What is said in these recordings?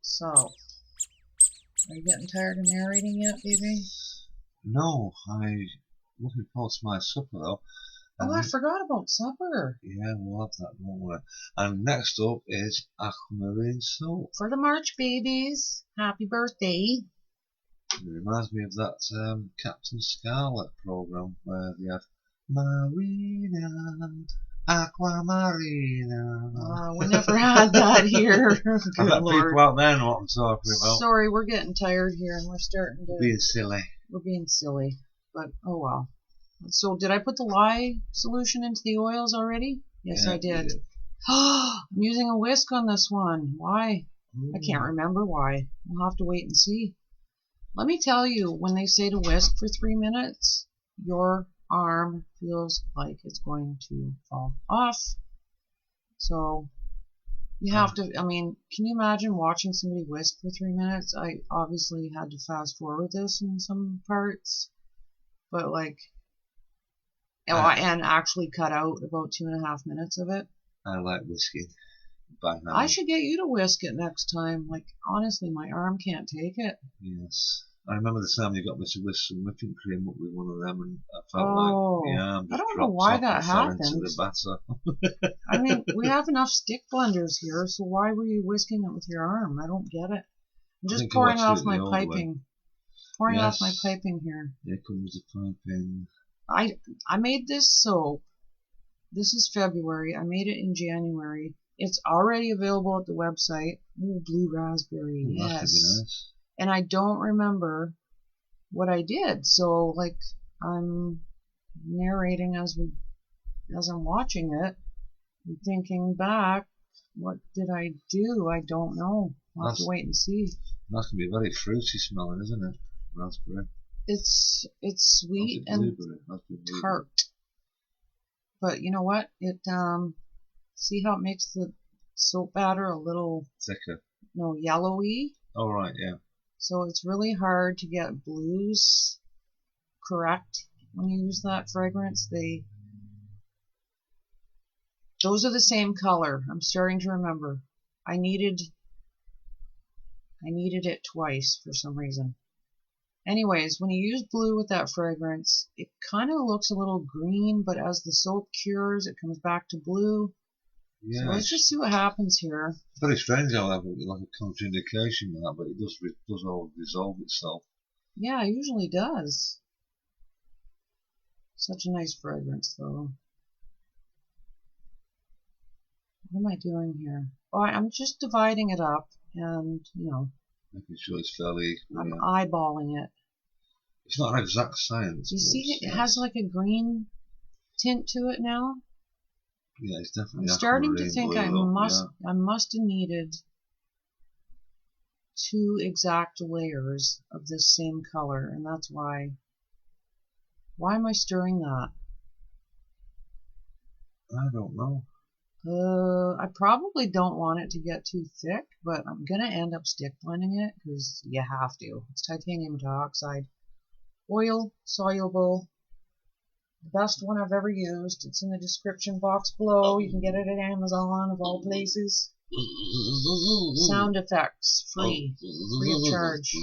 So, are you getting tired of narrating yet, baby? No, looking forward to my supper though. Oh, I forgot about supper. Yeah, we'll have that, won't we? And next up is Aquamarine soap. For the March babies, happy birthday. It reminds me of that Captain Scarlet program where they have Marina, Aquamarina. We never had that here. Good I bet Lord. people out there know what I'm talking about. Sorry, we're getting tired here and we're starting to... Being silly. We're being silly, but oh well. So did I put the lye solution into the oils already? Yes, Yeah, I did. I'm using a whisk on this one. Why? I can't remember why. We'll have to wait and see. Let me tell you, when they say to whisk for 3 minutes, your arm feels like it's going to fall off. So you have to, I mean, can you imagine watching somebody whisk for 3 minutes? I obviously had to fast forward this in some parts, but like, and actually cut out about 2.5 minutes of it. I like whisking by hand. I should get you to whisk it next time. Like, honestly, my arm can't take it. Yes. I remember the time you got me to whisk some whipping cream up with one of them, and I felt like, yeah, I'm just I don't know why that happened. Into the batter. I mean, we have enough stick blenders here, so why were you whisking it with your arm? I don't get it. I'm just pouring off my piping. Pouring off my piping here. Here comes the piping. I made this soap. This is February. I made it in January. It's already available at the website. Ooh, blue raspberry. Ooh, yes. That could be nice. And I don't remember what I did. So, like, I'm narrating as I'm watching it. I'm thinking back. What did I do? I don't know. I'll have to wait and see. That can be very fruity smelling, isn't it? Raspberry. It's sweet and tart. But you know what? It see how it makes the soap batter a little thicker. No, yellowy. Oh right, yeah. So it's really hard to get blues correct when you use that fragrance. Those are the same color. I'm starting to remember. I needed it twice for some reason. Anyways, when you use blue with that fragrance, it kind of looks a little green, but as the soap cures, it comes back to blue. Yeah. So let's just see what happens here. It's very strange how that would be like a contraindication with that, but it does all resolve itself. Yeah, it usually does. Such a nice fragrance, though. What am I doing here? Oh, I'm just dividing it up and, you know, making sure it's fairly equal. I'm eyeballing it. It's not an exact science. You see, it has like a green tint to it now. Yeah, it's definitely. I'm starting to think I must have needed 2 exact layers of this same color, and that's why. Why am I stirring that? I don't know. I probably don't want it to get too thick, but I'm gonna end up stick blending it because you have to. It's titanium dioxide, oil soluble. The best one I've ever used. It's in the description box below. You can get it at Amazon of all places. Sound effects, free of charge.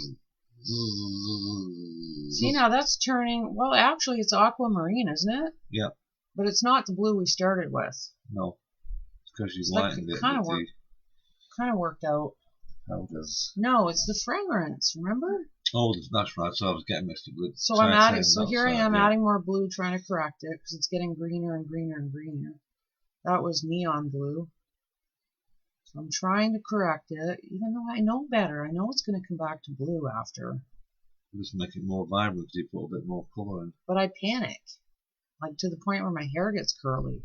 See, now that's turning, well, actually it's aquamarine, isn't it? Yep. But it's not the blue we started with. No. It's because you lightened it. Kind of worked out. How does? No, it's the fragrance, remember? Oh, that's right. So I was getting mixed up with. So I'm adding. So here I am adding more blue, trying to correct it because it's getting greener and greener and greener. That was neon blue. So I'm trying to correct it, even though I know better. I know it's going to come back to blue after. Just make it more vibrant. You put a bit more color in. But I panic, like to the point where my hair gets curly.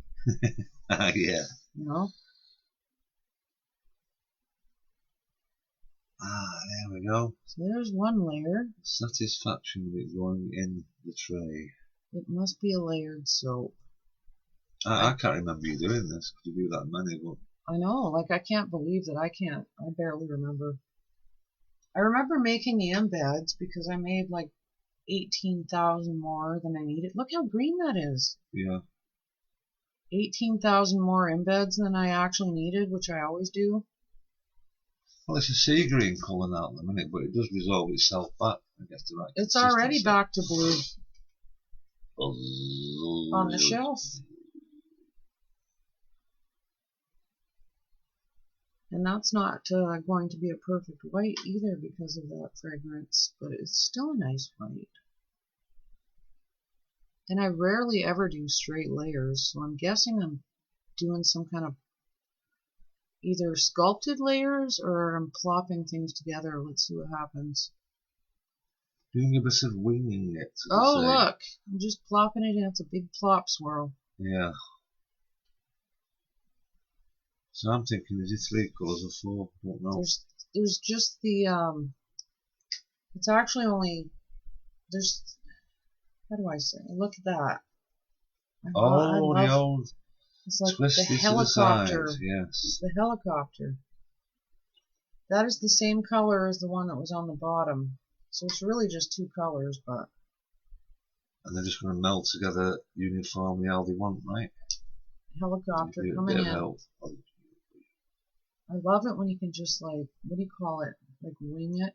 Yeah. You know. There we go. So there's one layer. Satisfaction with it going in the tray. It must be a layered soap. I can't remember you doing this. Could you do that many? But I know, like I can't believe that I can't. I barely remember. I remember making the embeds because I made like 18,000 more than I needed. Look how green that is. Yeah. 18,000 more embeds than I actually needed, which I always do. Well, it's a sea green colour now at the minute, but it does resolve itself back. I guess the right It's already consistency. back to blue on the shelf. And that's not going to be a perfect white either because of that fragrance, but it's still a nice white. And I rarely ever do straight layers, so I'm guessing I'm doing some kind of either sculpted layers or I'm plopping things together. Let's see what happens. Doing a bit of winging it. Oh, look, I'm just plopping it in. It's a big plop swirl. Yeah. So I'm thinking, is it 3 colours or 4? I don't know. There's just the it's actually only there's, how do I say? Look at that. Oh, the old it's like twisty the helicopter. To the side, yes. The helicopter. That is the same color as the one that was on the bottom. So it's really just 2 colors, but. And they're just going to melt together uniformly how they want, right? Helicopter coming in. I love it when you can just like, what do you call it? Like wing it?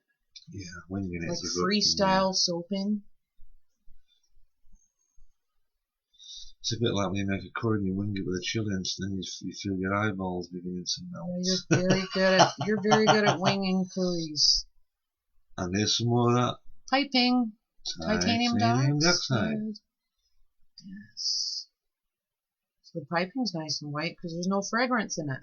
Yeah, winging it. Like freestyle soaping. It's a bit like when you make a curry and you wing it with a chili and then you feel your eyeballs beginning to melt. Yeah, you're very good at winging curries. And here's some more of that. Piping. Titanium dioxide. Yes. So the piping's nice and white because there's no fragrance in it.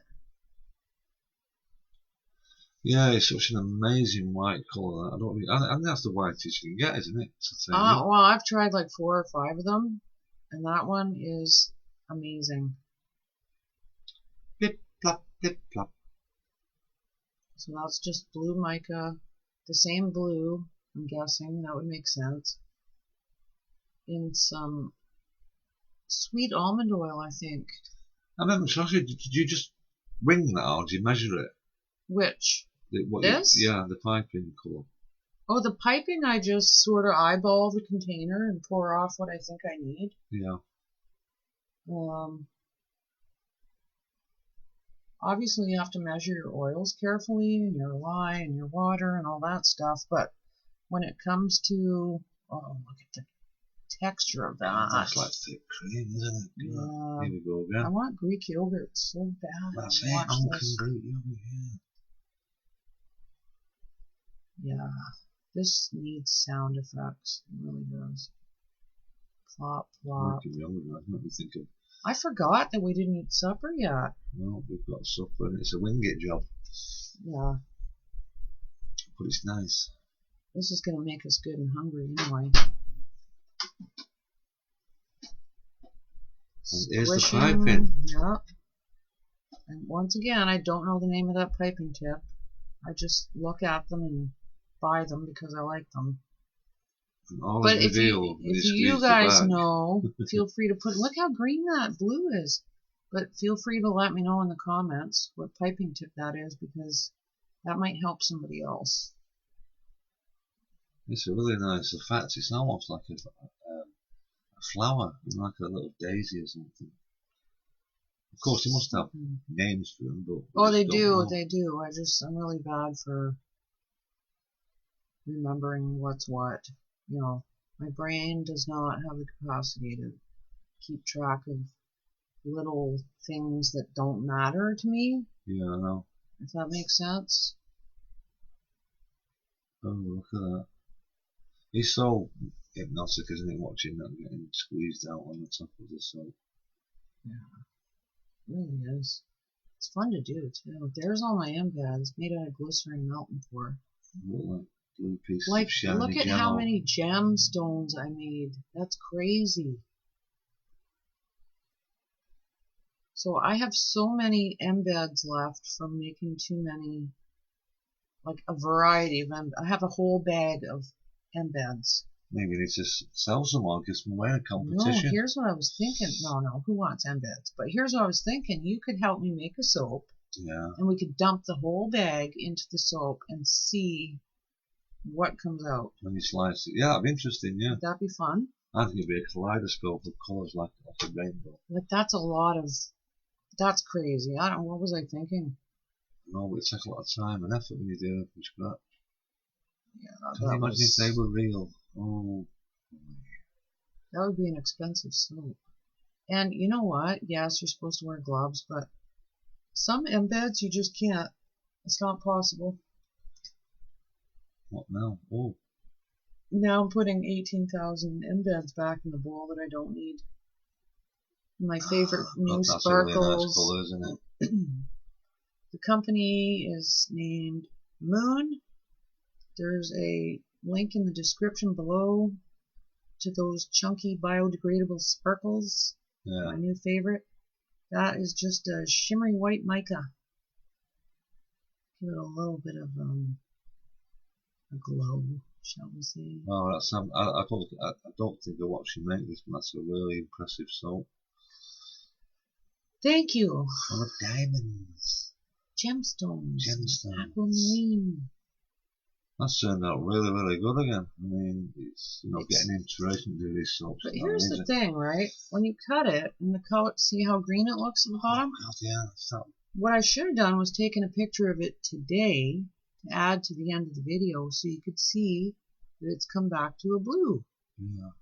Yeah, it's such an amazing white colour. I think that's the whitest you can get, isn't it? Well, I've tried like 4 or 5 of them, and that one is amazing. Plip, plop, plip, plop. So that's just blue mica, the same blue, I'm guessing, that would make sense. In some sweet almond oil, I think. I remember, did you just wing that or did you measure it? Which? This? Yeah, the piping colour. Oh, the piping, I just sort of eyeball the container and pour off what I think I need. Yeah. Obviously, you have to measure your oils carefully, and your lye and your water and all that stuff. But when it comes to, oh, look at the texture of that. That's like thick cream, isn't it? Yeah. Here we go again. I want Greek yogurt so bad. That's it. Greek yogurt, yeah. This needs sound effects. It really does. Plop, plop. I forgot that we didn't eat supper yet. Well, we've got supper and it's a wing it job. Yeah. But it's nice. This is going to make us good and hungry anyway. And here's the piping. Yeah. And once again, I don't know the name of that piping tip. I just look at them and buy them because I like them. But if you guys know, feel free to put. Look how green that blue is. But feel free to let me know in the comments what piping tip that is because that might help somebody else. It's a really nice effect. It's almost like a flower, like a little daisy or something. Of course, you must have names for them, but oh, they do. They do. I'm really bad for remembering what's what. You know, my brain does not have the capacity to keep track of little things that don't matter to me. Yeah, I know. If that makes sense. Oh, look at that. He's so hypnotic, isn't he, watching that getting squeezed out on the top of the soap. Yeah, it really is. It's fun to do, too. There's all my embeds made out of glycerin melting pour. Look like blue pieces of shiny look at gel. how many gemstones I made. That's crazy. So I have so many embeds left from making too many, like a variety of embeds. I have a whole bag of embeds. Maybe you need to sell some or get some away in a competition. No, here's what I was thinking. No, who wants embeds? But here's what I was thinking. You could help me make a soap. Yeah. And we could dump the whole bag into the soap and see what comes out. When you slice it. Yeah, that'd be interesting, yeah. Would that be fun? I think it'd be a kaleidoscope of colours like a rainbow. Like that's crazy. What was I thinking? No, but it takes a lot of time and effort when you do them from scratch. Yeah, Can you imagine if they were real? Oh, that would be an expensive soap. And you know what? Yes, you're supposed to wear gloves, but some embeds you just can't. It's not possible. what now? Oh, Now I'm putting 18,000 embeds back in the bowl that I don't need. My favorite new that's a really nice sparkles. colour, isn't it? The company is named Loon. There's a link in the description below to those chunky biodegradable sparkles. Yeah. My new favorite. That is just a shimmery white mica. Give it a little bit of a glow, shall we say. Oh, that's I don't think I watched you make this, but that's a really impressive soap. Thank you. Full of diamonds. Gemstones. Gemstones. Aquamarine. That's turned out really, really good again. I mean, it's getting inspiration to do these soaps. But here's the thing, right? When you cut it, and the color, see how green it looks at the bottom? Oh, God, yeah. So, what I should have done was taken a picture of it today to add to the end of the video so you could see that it's come back to a blue. Yeah.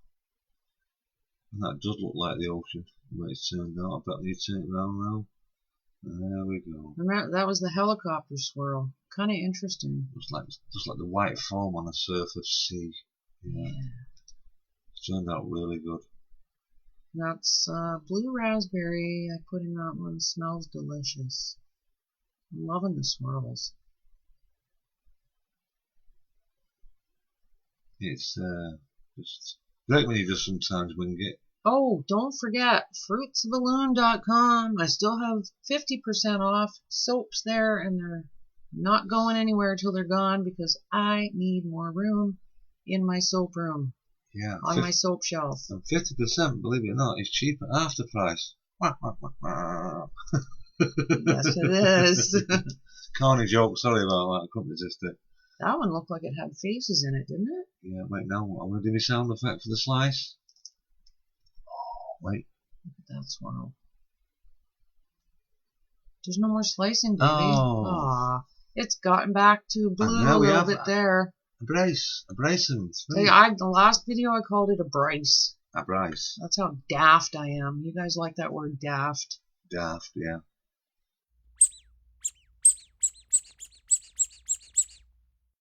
And that does look like the ocean, the way it's turned out. I bet you turn it round now. There we go. Remember, that was the helicopter swirl. Kind of interesting. Just like the white foam on the surface of sea. Yeah. It's turned out really good. That's blue raspberry. I put in that one. Smells delicious. I'm loving the swirls. It's just great when you just sometimes wing it. Oh, don't forget, fruitsofaloon.com. I still have 50% off soaps there, and they're not going anywhere till they're gone because I need more room in my soap room. Yeah. On my soap shelf. And 50%, believe it or not, is cheap at half the price. Yes, it is. Corny joke, sorry about that, I couldn't resist it. That one looked like it had faces in it, didn't it? Yeah, wait, now I'm going to do my sound effect for the slice. Oh, wait. Look at that swirl. There's no more slicing, baby. Oh. Aw. It's gotten back to blue a little bit there. A brace. A bracing. The last video I called it a brace. A brace. That's how daft I am. You guys like that word daft. Daft, yeah.